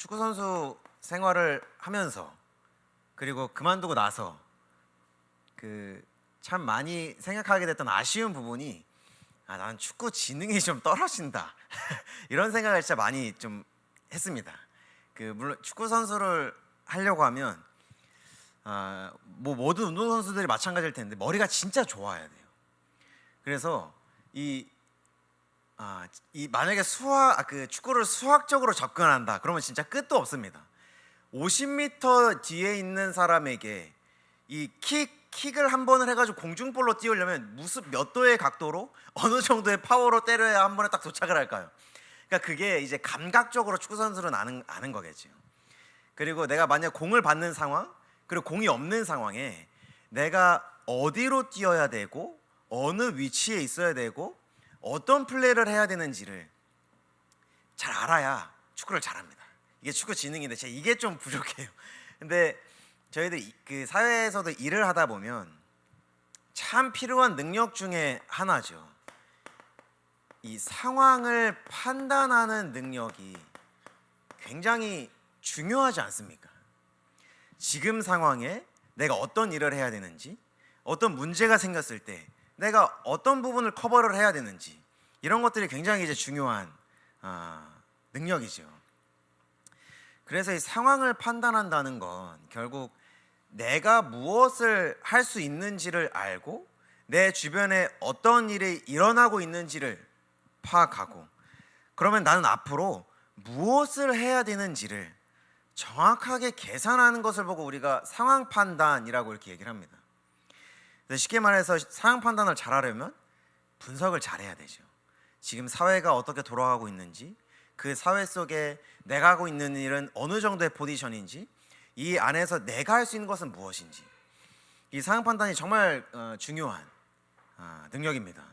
축구 선수 생활을 하면서 그리고 그만두고 나서 참 많이 생각하게 됐던 아쉬운 부분이 나는 축구 지능이 좀 떨어진다 이런 생각을 진짜 많이 좀 했습니다. 물론 축구 선수를 하려고 하면 뭐 모든 운동 선수들이 마찬가지일 텐데 머리가 진짜 좋아야 돼요. 그래서 만약에 축구를 수학적으로 접근한다 그러면 진짜 끝도 없습니다. 50m 뒤에 있는 사람에게 이 킥을 한 번을 해가지고 공중볼로 띄우려면 무슨 몇 도의 각도로 어느 정도의 파워로 때려야 한 번에 딱 도착을 할까요? 그러니까 그게 이제 감각적으로 축구 선수는 아는 거겠죠. 그리고 내가 만약 공을 받는 상황 그리고 공이 없는 상황에 내가 어디로 뛰어야 되고 어느 위치에 있어야 되고 어떤 플레이를 해야 되는지를 잘 알아야 축구를 잘합니다. 이게 축구 지능인데 제가 이게 좀 부족해요. 근데 저희들 사회에서도 일을 하다 보면 참 필요한 능력 중에 하나죠. 이 상황을 판단하는 능력이 굉장히 중요하지 않습니까? 지금 상황에 내가 어떤 일을 해야 되는지, 어떤 문제가 생겼을 때 내가 어떤 부분을 커버를 해야 되는지 이런 것들이 굉장히 이제 중요한 능력이죠. 그래서 이 상황을 판단한다는 건 결국 내가 무엇을 할 수 있는지를 알고 내 주변에 어떤 일이 일어나고 있는지를 파악하고 그러면 나는 앞으로 무엇을 해야 되는지를 정확하게 계산하는 것을 보고 우리가 상황 판단이라고 이렇게 얘기를 합니다. 쉽게 말해서 상황 판단을 잘하려면 분석을 잘해야 되죠. 지금 사회가 어떻게 돌아가고 있는지, 그 사회 속에 내가 하고 있는 일은 어느 정도의 포지션인지, 이 안에서 내가 할 수 있는 것은 무엇인지, 이 상황 판단이 정말 중요한 능력입니다.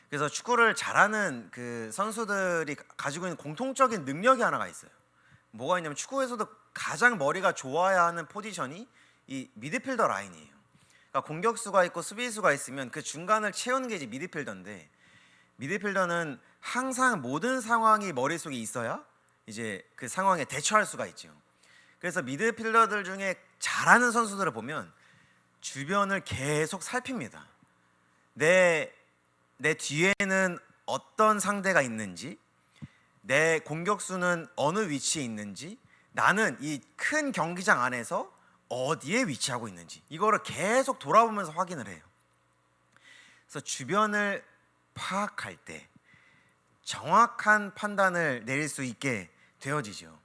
그래서 축구를 잘하는 그 선수들이 가지고 있는 공통적인 능력이 하나가 있어요. 뭐가 있냐면 축구에서도 가장 머리가 좋아야 하는 포지션이 이 미드필더 라인이에요. 그러니까 공격수가 있고 수비수가 있으면 그 중간을 채우는 게 이제 미드필더인데, 미드필더는 항상 모든 상황이 머릿속에 있어야 이제 그 상황에 대처할 수가 있죠. 그래서 미드필더들 중에 잘하는 선수들을 보면 주변을 계속 살핍니다. 내 뒤에는 어떤 상대가 있는지, 내 공격수는 어느 위치에 있는지, 나는 이 큰 경기장 안에서 어디에 위치하고 있는지 이거를 계속 돌아보면서 확인을 해요. 그래서 주변을 파악할 때 정확한 판단을 내릴 수 있게 되어지죠.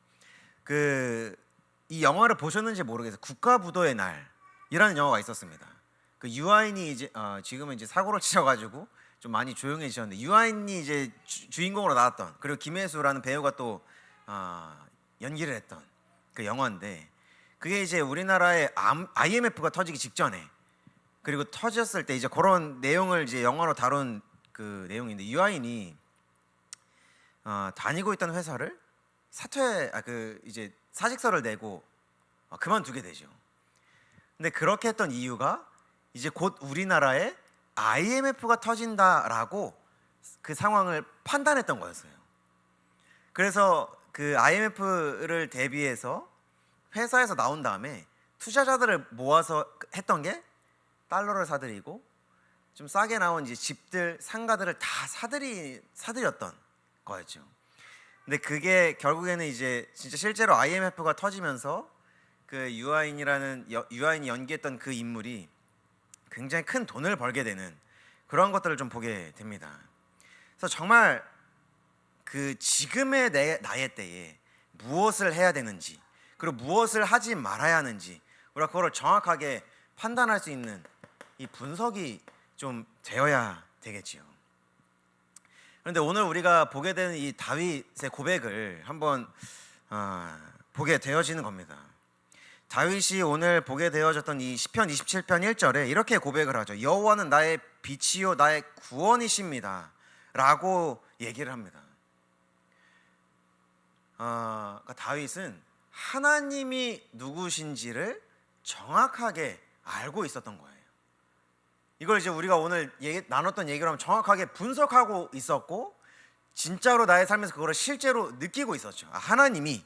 이 영화를 보셨는지 모르겠어요. 국가부도의 날이라는 영화가 있었습니다. 유아인이 이제 지금은 이제 사고를 치셔가지고 좀 많이 조용해지셨는데, 유아인이 이제 주인공으로 나왔던, 그리고 김혜수라는 배우가 또 연기를 했던 그 영화인데, 그게 이제 우리나라에 IMF가 터지기 직전에, 그리고 터졌을 때 이제 그런 내용을 이제 영화로 다룬 그 내용인데, 유아인이 다니고 있던 회사를 이제 사직서를 내고 그만두게 되죠. 근데 그렇게 했던 이유가 이제 곧 우리나라에 IMF가 터진다라고 그 상황을 판단했던 거였어요. 그래서 그 IMF를 대비해서 회사에서 나온 다음에 투자자들을 모아서 했던 게 달러를 사들이고 좀 싸게 나온 이제 집들, 상가들을 다 사들였던 거였죠. 근데 그게 결국에는 이제 진짜 실제로 IMF가 터지면서 그 유아인이 연기했던 그 인물이 굉장히 큰 돈을 벌게 되는 그런 것들을 좀 보게 됩니다. 그래서 정말 그 지금의 나의 때에 무엇을 해야 되는지, 그리고 무엇을 하지 말아야 하는지 우리가 그걸 정확하게 판단할 수 있는 이 분석이 좀 되어야 되겠지요. 그런데 오늘 우리가 보게 되는 이 다윗의 고백을 한번 보게 되어지는 겁니다. 다윗이 오늘 보게 되어졌던 이 시편 27편 1절에 이렇게 고백을 하죠. 여호와는 나의 빛이요 나의 구원이십니다 라고 얘기를 합니다. 그러니까 다윗은 하나님이 누구신지를 정확하게 알고 있었던 거예요. 이걸 이제 우리가 오늘 나눴던 얘기로 하면 정확하게 분석하고 있었고, 진짜로 나의 삶에서 그거를 실제로 느끼고 있었죠. 하나님이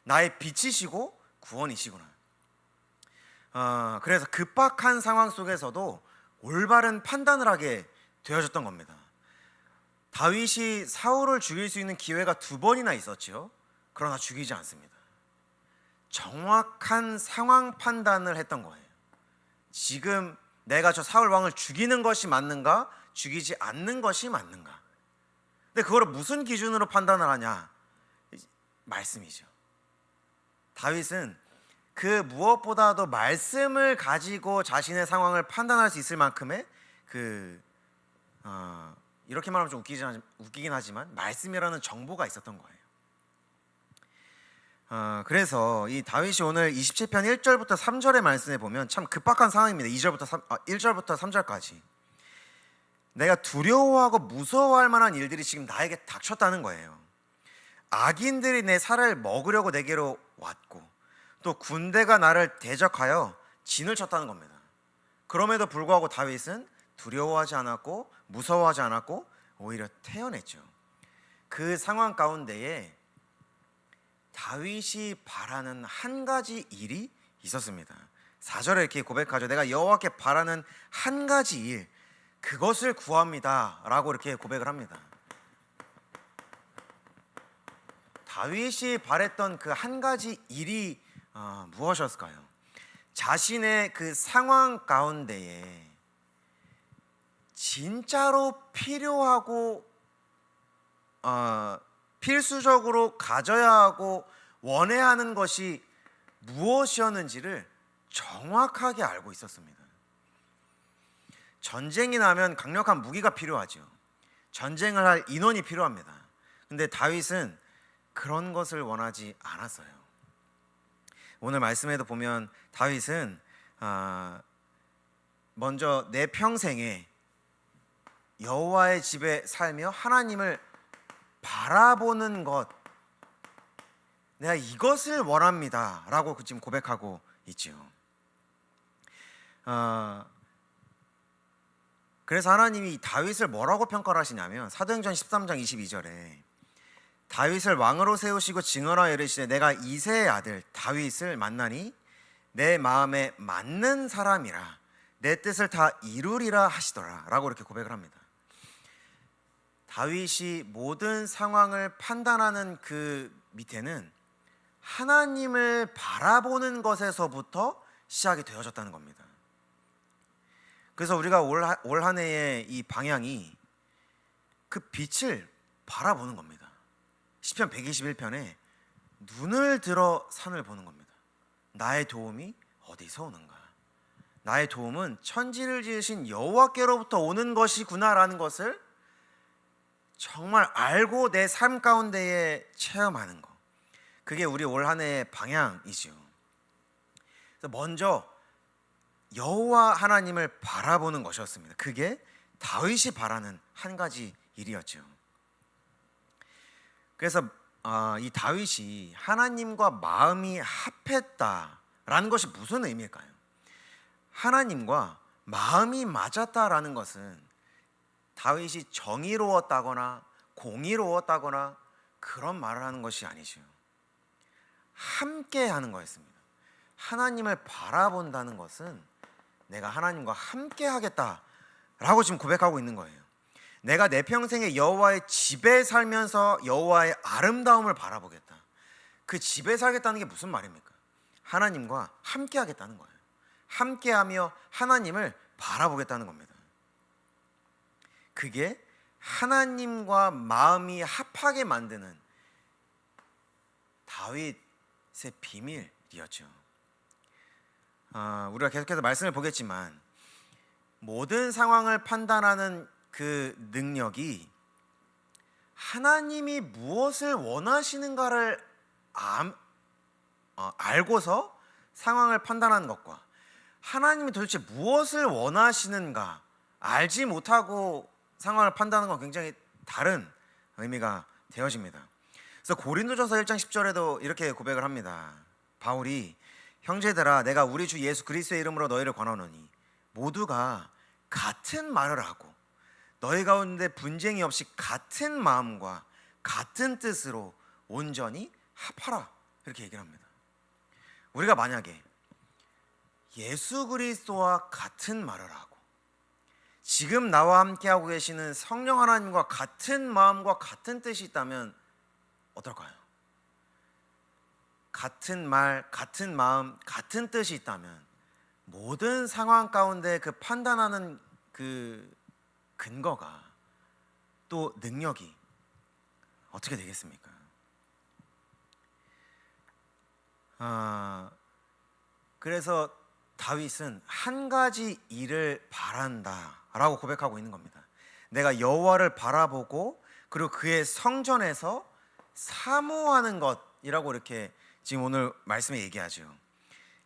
나의 빛이시고 구원이시구나. 그래서 급박한 상황 속에서도 올바른 판단을 하게 되어졌던 겁니다. 다윗이 사울을 죽일 수 있는 기회가 2번이나 있었지요. 그러나 죽이지 않습니다. 정확한 상황 판단을 했던 거예요. 지금 내가 저 사울 왕을 죽이는 것이 맞는가, 죽이지 않는 것이 맞는가. 근데 그거를 무슨 기준으로 판단을 하냐? 말씀이죠. 다윗은 그 무엇보다도 말씀을 가지고 자신의 상황을 판단할 수 있을 만큼의 이렇게 말하면 좀 웃기긴 하지만 말씀이라는 정보가 있었던 거예요. 그래서 이 다윗이 오늘 27편 1절부터 3절의 말씀에 보면 참 급박한 상황입니다. 1절부터 3절까지 내가 두려워하고 무서워할 만한 일들이 지금 나에게 닥쳤다는 거예요. 악인들이 내 살을 먹으려고 내게로 왔고 또 군대가 나를 대적하여 진을 쳤다는 겁니다. 그럼에도 불구하고 다윗은 두려워하지 않았고 무서워하지 않았고 오히려 태어냈죠. 그 상황 가운데에 다윗이 바라는 한 가지 일이 있었습니다. 4절에 이렇게 고백하죠. 내가 여호와께 바라는 한 가지 일, 그것을 구합니다 라고 이렇게 고백을 합니다. 다윗이 바랬던 그 한 가지 일이 무엇이었을까요? 자신의 그 상황 가운데에 진짜로 필요하고 필수적으로 가져야 하고 원해야 하는 것이 무엇이었는지를 정확하게 알고 있었습니다. 전쟁이 나면 강력한 무기가 필요하죠. 전쟁을 할 인원이 필요합니다. 근데 다윗은 그런 것을 원하지 않았어요. 오늘 말씀에도 보면 다윗은 먼저 내 평생에 여호와의 집에 살며 하나님을 바라보는 것, 내가 이것을 원합니다 라고 지금 고백하고 있죠. 그래서 하나님이 다윗을 뭐라고 평가를 하시냐면 사도행전 13장 22절에 다윗을 왕으로 세우시고 증언하여 이르시되 내가 이새의 아들 다윗을 만나니 내 마음에 맞는 사람이라 내 뜻을 다 이루리라 하시더라 라고 이렇게 고백을 합니다. 다윗이 모든 상황을 판단하는 그 밑에는 하나님을 바라보는 것에서부터 시작이 되어졌다는 겁니다. 그래서 우리가 올 한 해의 이 방향이 그 빛을 바라보는 겁니다. 시편 121편에 눈을 들어 산을 보는 겁니다. 나의 도움이 어디서 오는가? 나의 도움은 천지를 지으신 여호와께로부터 오는 것이구나라는 것을 정말 알고 내 삶 가운데에 체험하는 것, 그게 우리 올 한 해의 방향이지요. 그래서 먼저 여호와 하나님을 바라보는 것이었습니다. 그게 다윗이 바라는 한 가지 일이었죠. 그래서 이 다윗이 하나님과 마음이 합했다라는 것이 무슨 의미일까요? 하나님과 마음이 맞았다라는 것은 다윗이 정의로웠다거나 공의로웠다거나 그런 말을 하는 것이 아니죠. 함께 하는 거였습니다. 하나님을 바라본다는 것은 내가 하나님과 함께 하겠다라고 지금 고백하고 있는 거예요. 내가 내 평생에 여호와의 집에 살면서 여호와의 아름다움을 바라보겠다. 그 집에 살겠다는 게 무슨 말입니까? 하나님과 함께 하겠다는 거예요. 함께하며 하나님을 바라보겠다는 겁니다. 그게 하나님과 마음이 합하게 만드는 다윗의 비밀이었죠. 우리가 계속해서 말씀을 보겠지만 모든 상황을 판단하는 그 능력이 하나님이 무엇을 원하시는가를 알고서 상황을 판단하는 것과 하나님이 도대체 무엇을 원하시는가 알지 못하고 상황을 판단하는 건 굉장히 다른 의미가 되어집니다. 그래서 고린도전서 1장 10절에도 이렇게 고백을 합니다. 바울이 형제들아 내가 우리 주 예수 그리스도의 이름으로 너희를 권하노니 모두가 같은 말을 하고 너희 가운데 분쟁이 없이 같은 마음과 같은 뜻으로 온전히 합하라 이렇게 얘기를 합니다. 우리가 만약에 예수 그리스도와 같은 말을 하고 지금 나와 함께하고 계시는 성령 하나님과 같은 마음과 같은 뜻이 있다면 어떨까요? 같은 말, 같은 마음, 같은 뜻이 있다면 모든 상황 가운데 그 판단하는 그 근거가 또 능력이 어떻게 되겠습니까? 그래서 다윗은 한 가지 일을 바란다라고 고백하고 있는 겁니다. 내가 여호와를 바라보고 그리고 그의 성전에서 사모하는 것이라고 이렇게 지금 오늘 말씀에 얘기하죠.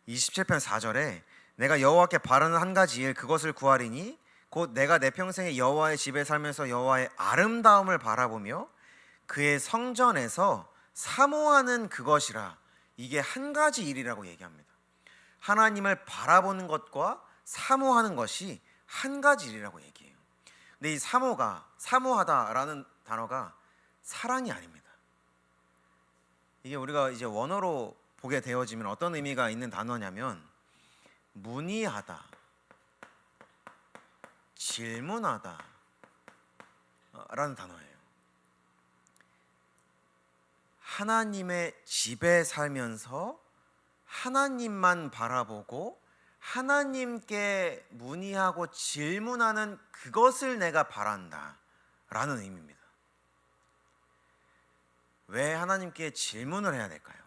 27편 4절에 내가 여호와께 바라는 한 가지 일 그것을 구하리니 곧 내가 내 평생에 여호와의 집에 살면서 여호와의 아름다움을 바라보며 그의 성전에서 사모하는 그것이라. 이게 한 가지 일이라고 얘기합니다. 하나님을 바라보는 것과 사모하는 것이 한 가지 일이라고 얘기해요. 근데 이 사모하다라는 단어가 사랑이 아닙니다. 이게 우리가 이제 원어로 보게 되어지면 어떤 의미가 있는 단어냐면 문의하다, 질문하다 라는 단어예요. 하나님의 집에 살면서 하나님만 바라보고 하나님께 문의하고 질문하는 그것을 내가 바란다 라는 의미입니다. 왜 하나님께 질문을 해야 될까요?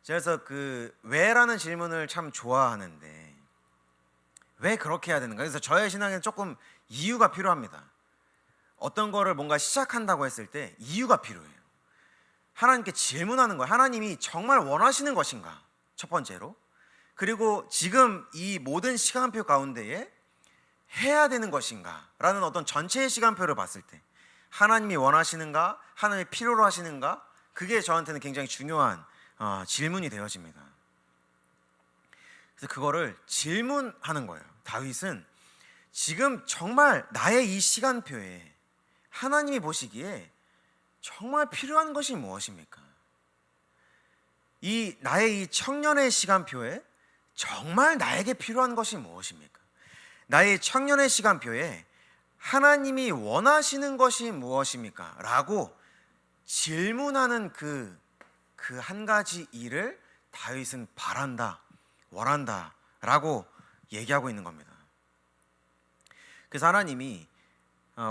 그래서 그 왜라는 질문을 참 좋아하는데 왜 그렇게 해야 되는가? 그래서 저의 신앙에는 조금 이유가 필요합니다. 어떤 거를 뭔가 시작한다고 했을 때 이유가 필요해요. 하나님께 질문하는 거예요. 하나님이 정말 원하시는 것인가? 첫 번째로. 그리고 지금 이 모든 시간표 가운데에 해야 되는 것인가? 라는 어떤 전체의 시간표를 봤을 때 하나님이 원하시는가? 하나님이 필요로 하시는가? 그게 저한테는 굉장히 중요한 질문이 되어집니다. 그래서 그거를 질문하는 거예요. 다윗은 지금 정말 나의 이 시간표에 하나님이 보시기에 정말 필요한 것이 무엇입니까? 나의 이 청년의 시간표에 정말 나에게 필요한 것이 무엇입니까? 나의 청년의 시간표에 하나님이 원하시는 것이 무엇입니까? 라고 질문하는 그 한 가지 일을 다윗은 바란다, 원한다 라고 얘기하고 있는 겁니다. 그래서 하나님이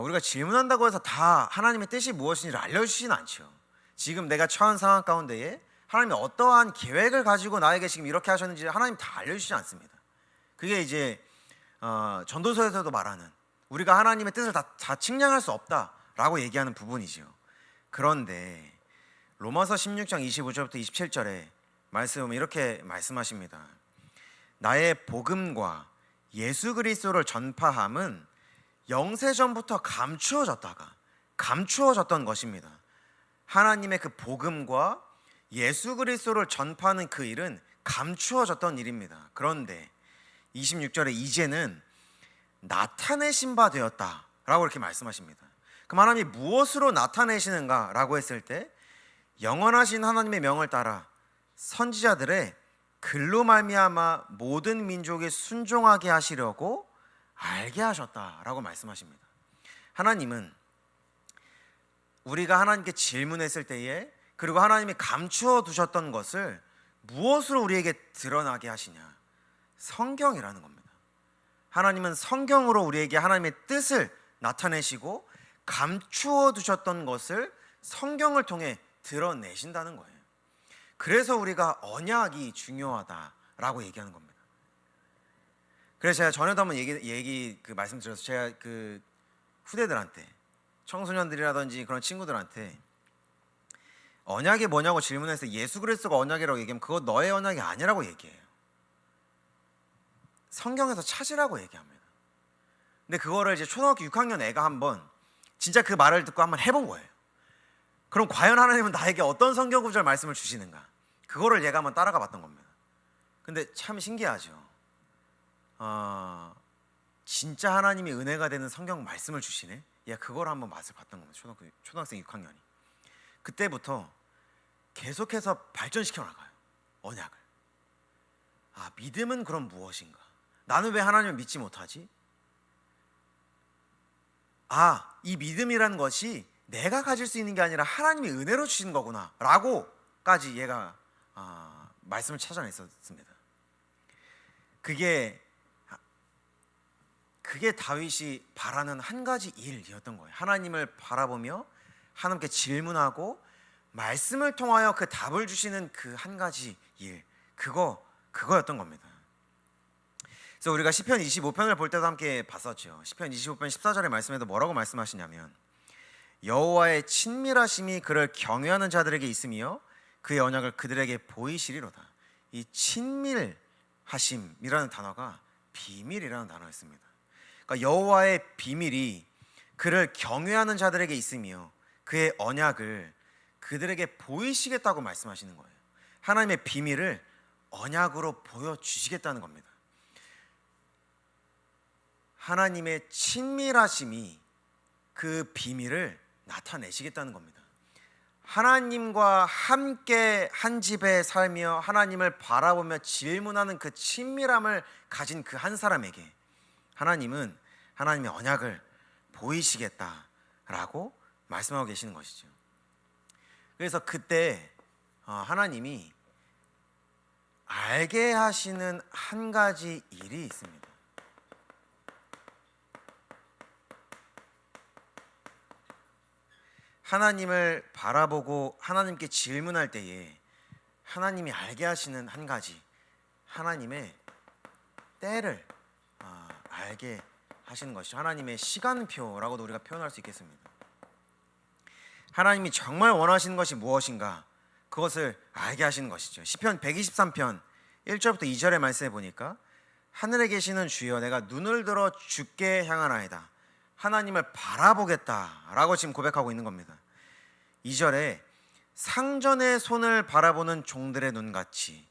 우리가 질문한다고 해서 다 하나님의 뜻이 무엇인지를 알려주시진 않죠. 지금 내가 처한 상황 가운데에 하나님이 어떠한 계획을 가지고 나에게 지금 이렇게 하셨는지 하나님 다 알려주시지 않습니다. 그게 이제 전도서에서도 말하는 우리가 하나님의 뜻을 다 측량할 수 없다라고 얘기하는 부분이죠. 그런데 로마서 16장 25절부터 27절에 말씀은 이렇게 말씀하십니다. 나의 복음과 예수 그리스도를 전파함은 영세전부터 감추어졌던 것입니다. 하나님의 그 복음과 예수 그리스도를 전파하는 그 일은 감추어졌던 일입니다. 그런데 26절에 이제는 나타내신 바 되었다라고 이렇게 말씀하십니다. 그럼 하나님이 무엇으로 나타내시는가 라고 했을 때 영원하신 하나님의 명을 따라 선지자들의 글로 말미암아 모든 민족이 순종하게 하시려고 알게 하셨다라고 말씀하십니다. 하나님은 우리가 하나님께 질문했을 때에 그리고 하나님이 감추어 두셨던 것을 무엇으로 우리에게 드러나게 하시냐? 성경이라는 겁니다. 하나님은 성경으로 우리에게 하나님의 뜻을 나타내시고 감추어 두셨던 것을 성경을 통해 드러내신다는 거예요. 그래서 우리가 언약이 중요하다라고 얘기하는 겁니다. 그래서 제가 전에도 한번 말씀드려서 제가 그 후대들한테 청소년들이라든지 그런 친구들한테 언약이 뭐냐고 질문해서 예수 그리스도가 언약이라고 얘기하면 그거 너의 언약이 아니라고 얘기해요. 성경에서 찾으라고 얘기합니다. 근데 그거를 이제 초등학교 6학년 애가 한번 진짜 그 말을 듣고 한번 해본 거예요. 그럼 과연 하나님은 나에게 어떤 성경 구절 말씀을 주시는가? 그거를 얘가 한번 따라가 봤던 겁니다. 근데 참 신기하죠. 진짜 하나님이 은혜가 되는 성경 말씀을 주시네. 그걸 한번 맛을 봤던 겁니다. 초등학생 6학년이. 그때부터 계속해서 발전시켜 나가요. 언약을. 아, 믿음은 그럼 무엇인가? 나는 왜 하나님을 믿지 못하지? 아, 이 믿음이라는 것이 내가 가질 수 있는 게 아니라 하나님이 은혜로 주신 거구나 라고까지 얘가 말씀을 찾아냈었습니다. 그게 다윗이 바라는 한 가지 일이었던 거예요. 하나님을 바라보며 하나님께 질문하고 말씀을 통하여 그 답을 주시는 그 한 가지 일, 그거였던 겁니다. 그래서 우리가 시편 25편을 볼 때도 함께 봤었죠. 시편 25편 14절의 말씀에도 뭐라고 말씀하시냐면 여호와의 친밀하심이 그를 경외하는 자들에게 있으며 그의 언약을 그들에게 보이시리로다. 이 친밀하심이라는 단어가 비밀이라는 단어였습니다. 그러니까 여호와의 비밀이 그를 경외하는 자들에게 있으며 그의 언약을 그들에게 보이시겠다고 말씀하시는 거예요. 하나님의 비밀을 언약으로 보여주시겠다는 겁니다. 하나님의 친밀하심이 그 비밀을 나타내시겠다는 겁니다. 하나님과 함께 한 집에 살며 하나님을 바라보며 질문하는 그 친밀함을 가진 그 한 사람에게 하나님은 하나님의 언약을 보이시겠다라고 말씀하고 계시는 것이죠. 그래서 그때 하나님이 알게 하시는 한 가지 일이 있습니다. 하나님을 바라보고 하나님께 질문할 때에 하나님이 알게 하시는 한 가지, 하나님의 때를 알게 하시는 것이죠. 하나님의 시간표라고도 우리가 표현할 수 있겠습니다. 하나님이 정말 원하시는 것이 무엇인가, 그것을 알게 하시는 것이죠. 시편 123편 1절부터 2절의 말씀에 보니까 하늘에 계시는 주여 내가 눈을 들어 주께 향하나이다. 하나님을 바라보겠다라고 지금 고백하고 있는 겁니다. 2절에 상전의 손을 바라보는 종들의 눈같이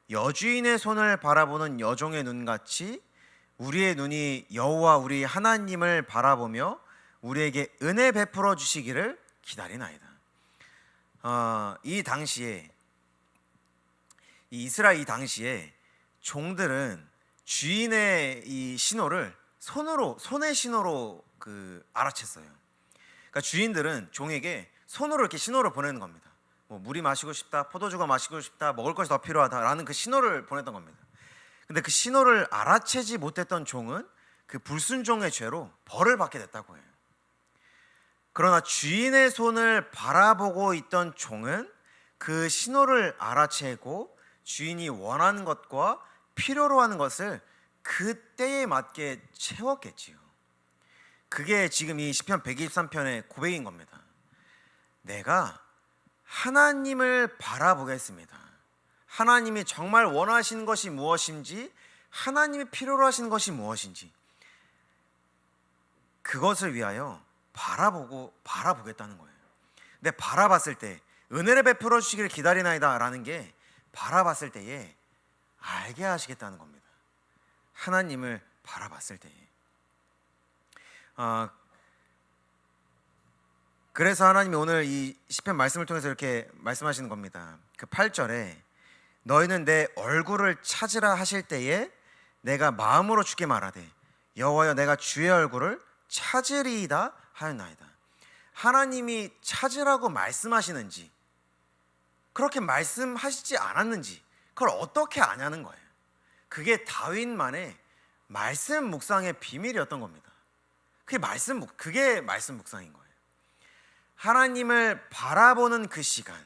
여주인의 손을 바라보는 여종의 눈같이 우리의 눈이 여호와 우리 하나님을 바라보며 우리에게 은혜 베풀어 주시기를 기다리나이다. 이 당시에 이스라엘 당시에 종들은 주인의 이 신호를 손의 신호로 알아챘어요. 그러니까 주인들은 종에게 손으로 이렇게 신호를 보내는 겁니다. 뭐 물이 마시고 싶다, 포도주가 마시고 싶다, 먹을 것이 더 필요하다라는 그 신호를 보냈던 겁니다. 근데 그 신호를 알아채지 못했던 종은 그 불순종의 죄로 벌을 받게 됐다고 해요. 그러나 주인의 손을 바라보고 있던 종은 그 신호를 알아채고 주인이 원하는 것과 필요로 하는 것을 그 때에 맞게 채웠겠지요. 그게 지금 이 시편 123편의 고백인 겁니다. 내가 하나님을 바라보겠습니다. 하나님이 정말 원하시는 것이 무엇인지, 하나님이 필요로 하시는 것이 무엇인지, 그것을 위하여 바라보겠다는 거예요. 근데 바라봤을 때 은혜를 베풀어 주시기를 기다리나이다 라는 게 바라봤을 때에 알게 하시겠다는 겁니다. 하나님을 바라봤을 때에. 그래서 하나님이 오늘 이 시편 말씀을 통해서 이렇게 말씀하시는 겁니다. 그 8절에 너희는 내 얼굴을 찾으라 하실 때에 내가 마음으로 주께 말하되 여호와여 내가 주의 얼굴을 찾으리이다 하였나이다. 하나님이 찾으라고 말씀하시는지, 그렇게 말씀하시지 않았는지, 그걸 어떻게 아냐는 거예요. 그게 다윗만의 말씀 묵상의 비밀이었던 겁니다. 그게 말씀 묵상인 거예요. 하나님을 바라보는 그 시간,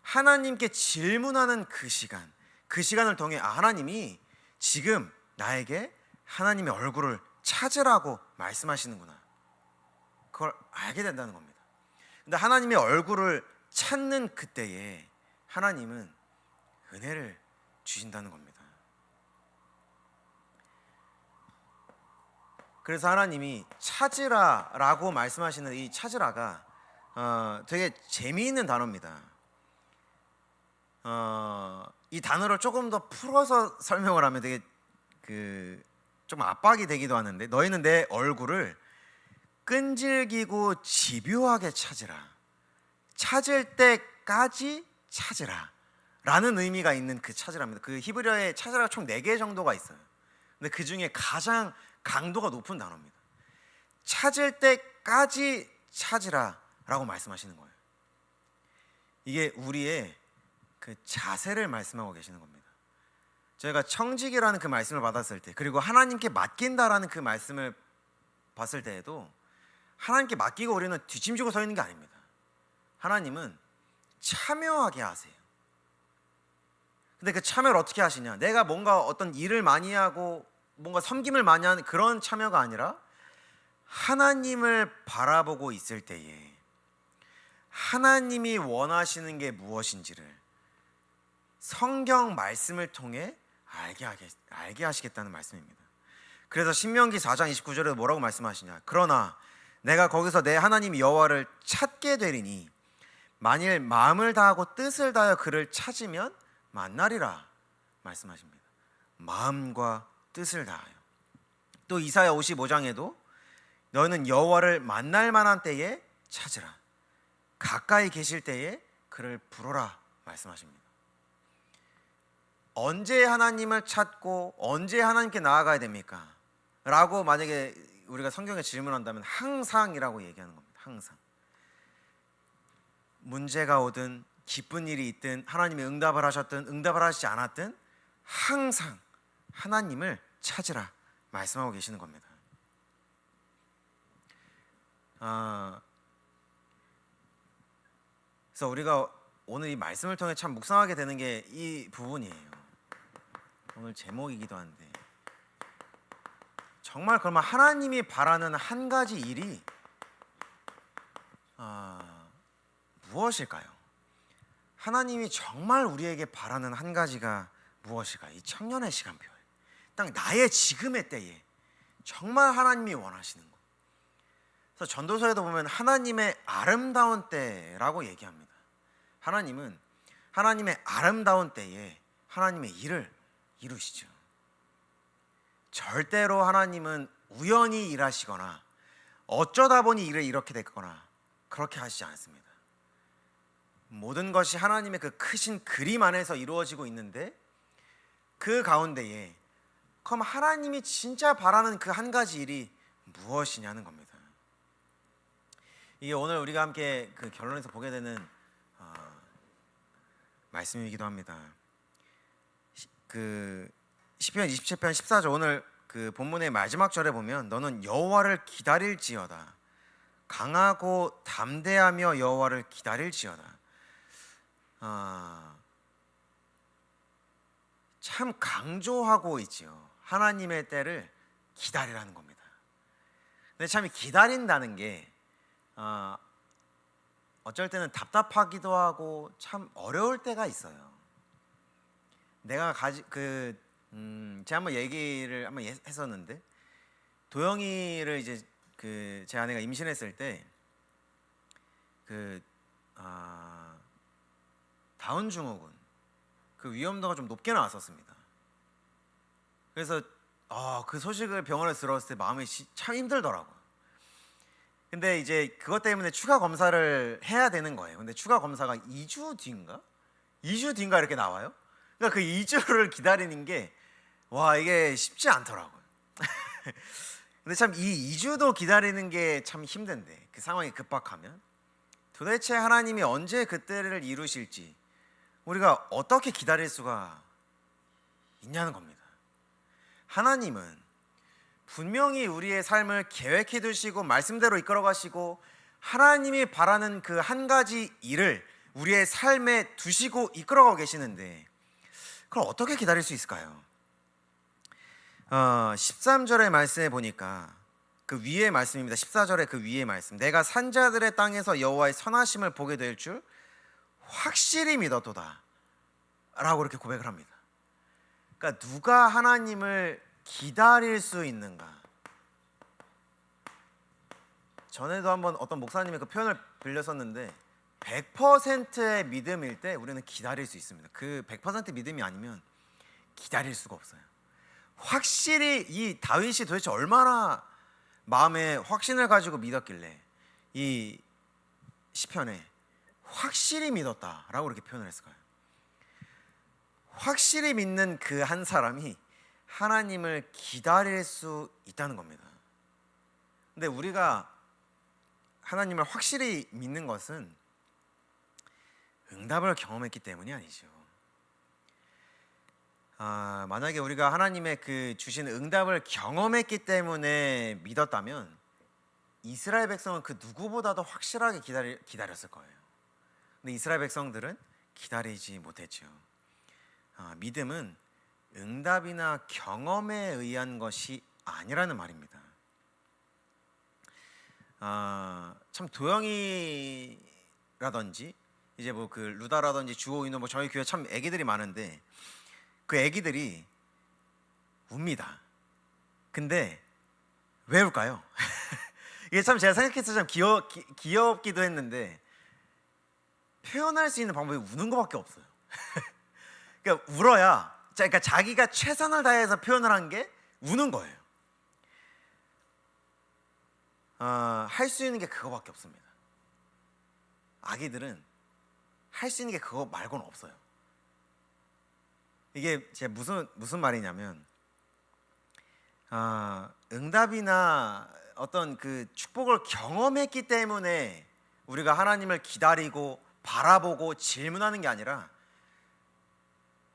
하나님께 질문하는 그 시간을 통해 하나님이 지금 나에게 하나님의 얼굴을 찾으라고 말씀하시는구나, 그걸 알게 된다는 겁니다. 근데 하나님의 얼굴을 찾는 그때에 하나님은 은혜를 주신다는 겁니다. 그래서 하나님이 찾으라라고 말씀하시는 이 찾으라가 되게 재미있는 단어입니다. 이 단어를 조금 더 풀어서 설명을 하면 되게 좀 압박이 되기도 하는데, 너희는 내 얼굴을 끈질기고 집요하게 찾으라. 찾을 때까지 찾으라 라는 의미가 있는 그 찾으라입니다. 그 히브리어에 찾으라가 총 4개 정도가 있어요. 근데 그 중에 가장 강도가 높은 단어입니다. 찾을 때까지 찾으라 라고 말씀하시는 거예요. 이게 우리의 그 자세를 말씀하고 계시는 겁니다. 저희가 청직이라는 그 말씀을 받았을 때, 그리고 하나님께 맡긴다라는 그 말씀을 봤을 때에도 하나님께 맡기고 우리는 뒷짐지고 서 있는 게 아닙니다. 하나님은 참여하게 하세요. 근데 그 참여를 어떻게 하시냐? 내가 뭔가 어떤 일을 많이 하고 뭔가 섬김을 많이 하는 그런 참여가 아니라 하나님을 바라보고 있을 때에 하나님이 원하시는 게 무엇인지를 성경 말씀을 통해 알게 하시겠다는 말씀입니다. 그래서 신명기 4장 29절에 뭐라고 말씀하시냐? 그러나 내가 거기서 내 하나님 여호와를 찾게 되리니 만일 마음을 다하고 뜻을 다하여 그를 찾으면 만나리라 말씀하십니다. 마음과 뜻을 다하여. 또 이사야 55장에도 너는 여호와를 만날 만한 때에 찾으라. 가까이 계실 때에 그를 부르라 말씀하십니다. 언제 하나님을 찾고 언제 하나님께 나아가야 됩니까? 라고 만약에 우리가 성경에 질문한다면 항상이라고 얘기하는 겁니다. 항상. 문제가 오든 기쁜 일이 있든 하나님이 응답을 하셨든 응답을 하시지 않았든 항상 하나님을 찾으라 말씀하고 계시는 겁니다. 그래서 우리가 오늘 이 말씀을 통해 참 묵상하게 되는 게 이 부분이에요. 오늘 제목이기도 한데 정말 그러면 하나님이 바라는 한 가지 일이 무엇일까요? 하나님이 정말 우리에게 바라는 한 가지가 무엇일까요? 이 청년의 시간표에 딱 나의 지금의 때에 정말 하나님이 원하시는 것. 그래서 전도서에도 보면 하나님의 아름다운 때라고 얘기합니다. 하나님은 하나님의 아름다운 때에 하나님의 일을 이루시죠. 절대로 하나님은 우연히 일하시거나 어쩌다 보니 일을 이렇게 됐거나 그렇게 하시지 않습니다. 모든 것이 하나님의 그 크신 그림 안에서 이루어지고 있는데 그 가운데에 그럼 하나님이 진짜 바라는 그 한 가지 일이 무엇이냐는 겁니다. 이게 오늘 우리가 함께 그 결론에서 보게 되는 말씀이기도 합니다. 그 시편 27편 14절 오늘 그 본문의 마지막 절에 보면 너는 여호와를 기다릴지어다. 강하고 담대하며 여호와를 기다릴지어다. 참 강조하고 있지요. 하나님의 때를 기다리라는 겁니다. 근데 참 기다린다는 게 어쩔 때는 답답하기도 하고 참 어려울 때가 있어요. 내가 제가 한번 얘기를 한번 했었는데 도영이를 이제 제 아내가 임신했을 때 다운 증후군 그 위험도가 좀 높게 나왔었습니다. 그래서 그 소식을 병원에서 들었을 때 마음이 참 힘들더라고요. 근데 이제 그것 때문에 추가 검사를 해야 되는 거예요. 근데 추가 검사가 2주 뒤인가 이렇게 나와요. 그러니까 그 2주를 기다리는 게 이게 쉽지 않더라고요. 근데 참 이 2주도 기다리는 게 참 힘든데 그 상황이 급박하면 도대체 하나님이 언제 그때를 이루실지 우리가 어떻게 기다릴 수가 있냐는 겁니다. 하나님은 분명히 우리의 삶을 계획해 두시고 말씀대로 이끌어 가시고 하나님이 바라는 그 한 가지 일을 우리의 삶에 두시고 이끌어가고 계시는데 그걸 어떻게 기다릴 수 있을까요? 13절의 말씀에 보니까 그 위의 말씀입니다. 14절의 그 위의 말씀. 내가 산자들의 땅에서 여호와의 선하심을 보게 될 줄 확실히 믿었도다 라고 이렇게 고백을 합니다. 그러니까 누가 하나님을 기다릴 수 있는가? 전에도 한번 어떤 목사님의 그 표현을 빌렸었는데 100%의 믿음일 때 우리는 기다릴 수 있습니다. 그 100% 믿음이 아니면 기다릴 수가 없어요. 확실히 이 다윗이 도대체 얼마나 마음에 확신을 가지고 믿었길래 이 시편에 확실히 믿었다라고 이렇게 표현을 했을까요? 확실히 믿는 그 한 사람이 하나님을 기다릴 수 있다는 겁니다. 근데 우리가 하나님을 확실히 믿는 것은 응답을 경험했기 때문이 아니죠. 만약에 우리가 하나님의 그 주신 응답을 경험했기 때문에 믿었다면 이스라엘 백성은 그 누구보다도 확실하게 기다렸을 거예요. 근데 이스라엘 백성들은 기다리지 못했죠. 믿음은 응답이나 경험에 의한 것이 아니라는 말입니다. 참 도영이라든지 이제 뭐 그 루다라든지 주호인호 뭐 저희 교회 참 애기들이 많은데 그 애기들이 웁니다. 근데 왜 울까요? 이게 참 제가 생각했을 때 참 귀엽기도 했는데 표현할 수 있는 방법이 우는 것밖에 없어요. 그러니까 울어야, 그러니까 자기가 최선을 다해서 표현을 한 게 우는 거예요. 할 수 있는 게 그거밖에 없습니다. 아기들은 할 수 있는 게 그거 말고는 없어요. 이게 제가 무슨 말이냐면 응답이나 어떤 그 축복을 경험했기 때문에 우리가 하나님을 기다리고 바라보고 질문하는 게 아니라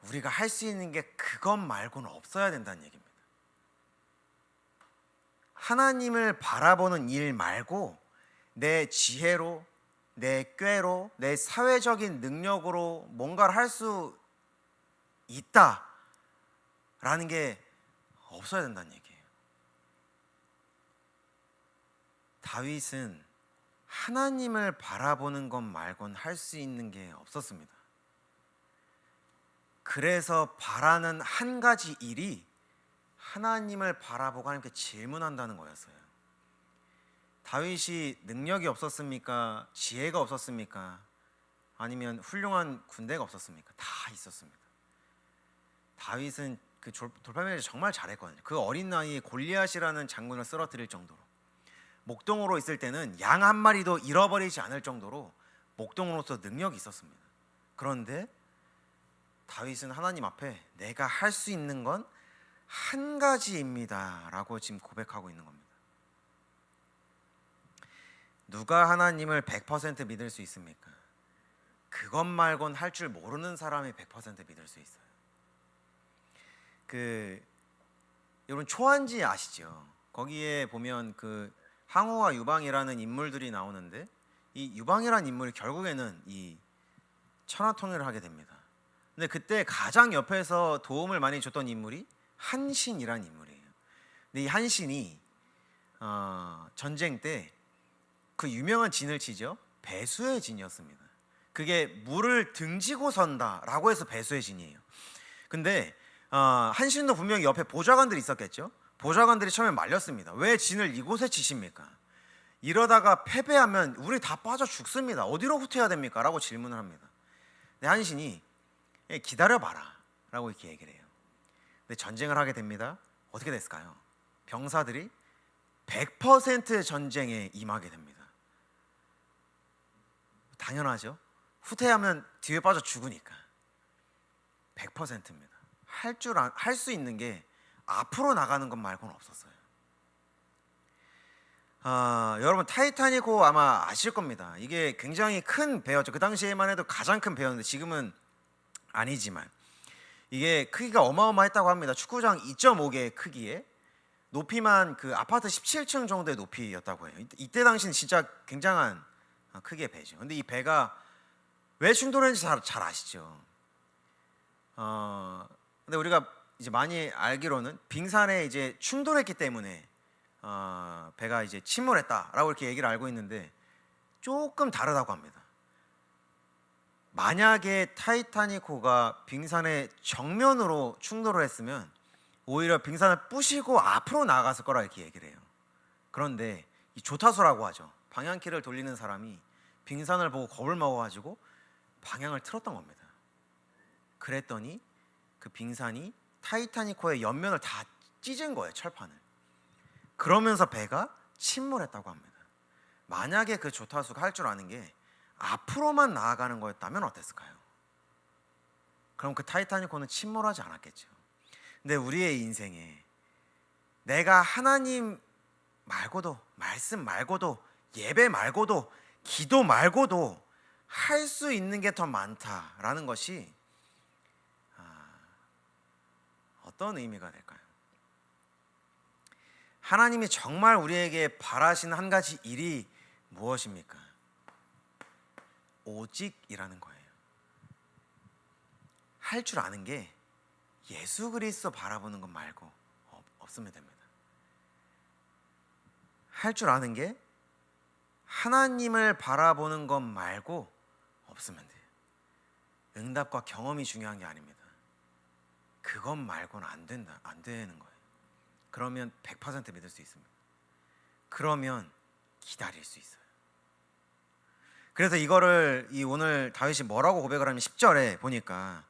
우리가 할 수 있는 게 그것 말고는 없어야 된다는 얘기입니다. 하나님을 바라보는 일 말고 내 지혜로, 내 꾀로, 내 사회적인 능력으로 뭔가를 할 수 있다라는 게 없어야 된다는 얘기예요. 다윗은 하나님을 바라보는 것 말고는 할 수 있는 게 없었습니다. 그래서 바라는 한 가지 일이 하나님을 바라보고 하나님께 질문한다는 거였어요. 다윗이 능력이 없었습니까? 지혜가 없었습니까? 아니면 훌륭한 군대가 없었습니까? 다 있었습니다. 다윗은 그 돌팔매를 정말 잘했거든요. 그 어린 나이에 골리앗이라는 장군을 쓰러뜨릴 정도로, 목동으로 있을 때는 양 한 마리도 잃어버리지 않을 정도로 목동으로서 능력이 있었습니다. 그런데 다윗은 하나님 앞에 내가 할 수 있는 건 한 가지입니다 라고 지금 고백하고 있는 겁니다. 누가 하나님을 100% 믿을 수 있습니까? 그것 말곤 할 줄 모르는 사람이 100% 믿을 수 있어요. 여러분 초안지 아시죠? 거기에 보면 그 항우와 유방이라는 인물들이 나오는데 이 유방이라는 인물이 결국에는 이 천하통일을 하게 됩니다. 근데 그때 가장 옆에서 도움을 많이 줬던 인물이 한신이라는 인물이에요. 근데 이 한신이 전쟁 때 그 유명한 진을 치죠. 배수의 진이었습니다. 그게 물을 등지고 선다라고 해서 배수의 진이에요. 근데 한신도 분명히 옆에 보좌관들이 있었겠죠. 보좌관들이 처음에 말렸습니다. 왜 진을 이곳에 치십니까? 이러다가 패배하면 우리 다 빠져 죽습니다. 어디로 후퇴해야 됩니까? 라고 질문을 합니다. 근데 한신이 기다려봐라 라고 이렇게 얘기를 해요. 근데 전쟁을 하게 됩니다. 어떻게 됐을까요? 병사들이 100% 전쟁에 임하게 됩니다. 당연하죠. 후퇴하면 뒤에 빠져 죽으니까. 100%입니다. 할 수 있는 게 앞으로 나가는 것 말고는 없었어요. 여러분 타이타닉호 아마 아실 겁니다. 이게 굉장히 큰 배였죠. 그 당시에만 해도 가장 큰 배였는데 지금은 아니지만 이게 크기가 어마어마했다고 합니다. 축구장 2.5개 크기에 높이만 그 아파트 17층 정도의 높이였다고 해요. 이때 당시는 진짜 굉장한 크기의 배죠. 근데 이 배가 왜 충돌했는지 잘 아시죠? 근데 우리가 이제 많이 알기로는 빙산에 이제 충돌했기 때문에 배가 이제 침몰했다라고 이렇게 얘기를 알고 있는데 조금 다르다고 합니다. 만약에 타이타닉호가 빙산의 정면으로 충돌을 했으면 오히려 빙산을 부시고 앞으로 나갔을 거라 이렇게 얘기를 해요. 그런데 이 조타수라고 하죠. 방향키를 돌리는 사람이 빙산을 보고 겁을 먹어가지고 방향을 틀었던 겁니다. 그랬더니 그 빙산이 타이타닉호의 옆면을 다 찢은 거예요, 철판을. 그러면서 배가 침몰했다고 합니다. 만약에 그 조타수가 할 줄 아는 게 앞으로만 나아가는 거였다면 어땠을까요? 그럼 그 타이타닉호는 침몰하지 않았겠죠. 근데 우리의 인생에 내가 하나님 말고도, 말씀 말고도, 예배 말고도, 기도 말고도 할 수 있는 게 더 많다라는 것이 어떤 의미가 될까요? 하나님이 정말 우리에게 바라시는 한 가지 일이 무엇입니까? 오직이라는 거예요. 할 줄 아는 게 예수 그리스도 바라보는 것 말고 없으면 됩니다. 할 줄 아는 게 하나님을 바라보는 것 말고 없으면 돼요. 응답과 경험이 중요한 게 아닙니다. 그것 말고는 안 되는 거예요. 그러면 100% 믿을 수 있습니다. 그러면 기다릴 수 있어요. 그래서 이거를 오늘 다윗이 뭐라고 고백을 하면 10절에 보니까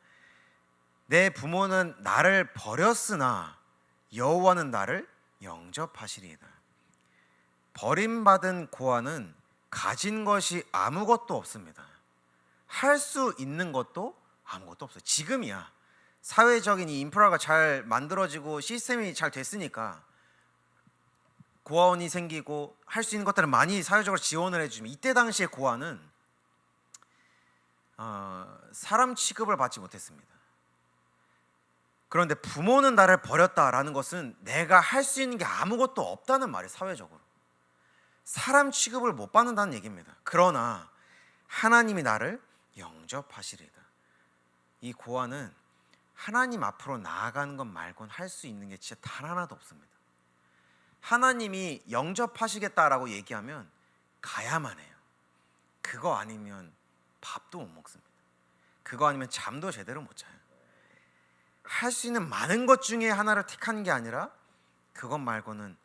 내 부모는 나를 버렸으나 여호와는 나를 영접하시리이다. 버림받은 고아는 가진 것이 아무것도 없습니다. 할 수 있는 것도 아무것도 없어요. 지금이야 사회적인 이 인프라가 잘 만들어지고 시스템이 잘 됐으니까 고아원이 생기고 할 수 있는 것들을 많이 사회적으로 지원을 해주면, 이때 당시에 고아는 사람 취급을 받지 못했습니다. 그런데 부모는 나를 버렸다라는 것은 내가 할 수 있는 게 아무것도 없다는 말이에요. 사회적으로 사람 취급을 못 받는다는 얘기입니다. 그러나 하나님이 나를 영접하시리다. 이 고아는 하나님 앞으로 나아가는 것 말고는 할 수 있는 게 진짜 단 하나도 없습니다. 하나님이 영접하시겠다라고 얘기하면 가야만 해요. 그거 아니면 밥도 못 먹습니다. 그거 아니면 잠도 제대로 못 자요. 할 수 있는 많은 것 중에 하나를 택하는 게 아니라 그것 말고는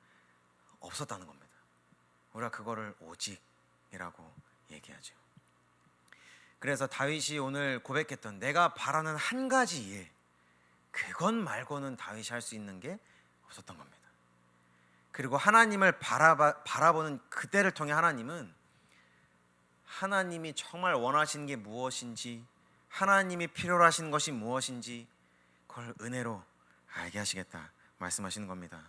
없었다는 겁니다. 우리가 그거를 오직이라고 얘기하죠. 그래서 다윗이 오늘 고백했던 내가 바라는 한 가지 일, 그것 말고는 다윗이 할 수 있는 게 없었던 겁니다. 그리고 하나님을 바라보는 그때를 통해 하나님이 정말 원하시는 게 무엇인지, 하나님이 필요로 하시는 것이 무엇인지 그걸 은혜로 알게 하시겠다 말씀하시는 겁니다.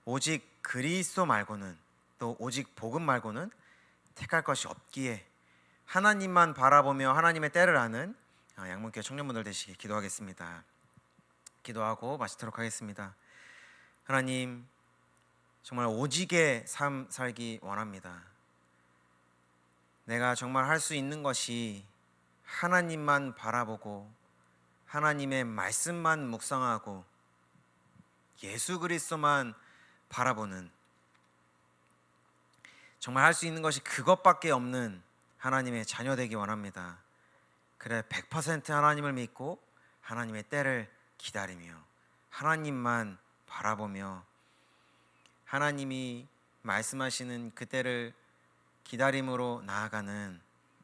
오직 그리스도 말고는, 또 오직 복음 말고는 택할 것이 없기에 하나님만 바라보며 하나님의 때를 아는 양문교회 청년분들 되시길 기도하겠습니다. 기도하고 마치도록 하겠습니다. 하나님, 정말 오직의 삶 살기 원합니다. 내가 정말 할 수 있는 것이 하나님만 바라보고 하나님의 말씀만 묵상하고 예수 그리스도만 바라보는, 정말 할 수 있는 것이 그것밖에 없는 하나님의 자녀 되기 원합니다. 그래 100% 하나님을 믿고 하나님의 때를 기다리며 하나님만 바라보며 하나님이 말씀하시는 그 때를 기다림으로 나아가는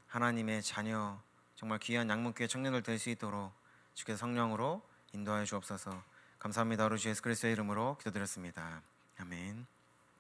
하나님의 자녀, 정말 귀한 양문교회 청년들 될 수 있도록 주께서 성령으로 인도하여 주옵소서. 감사합니다. 우리 주 예수 그리스도의 이름으로 기도드렸습니다. 아멘.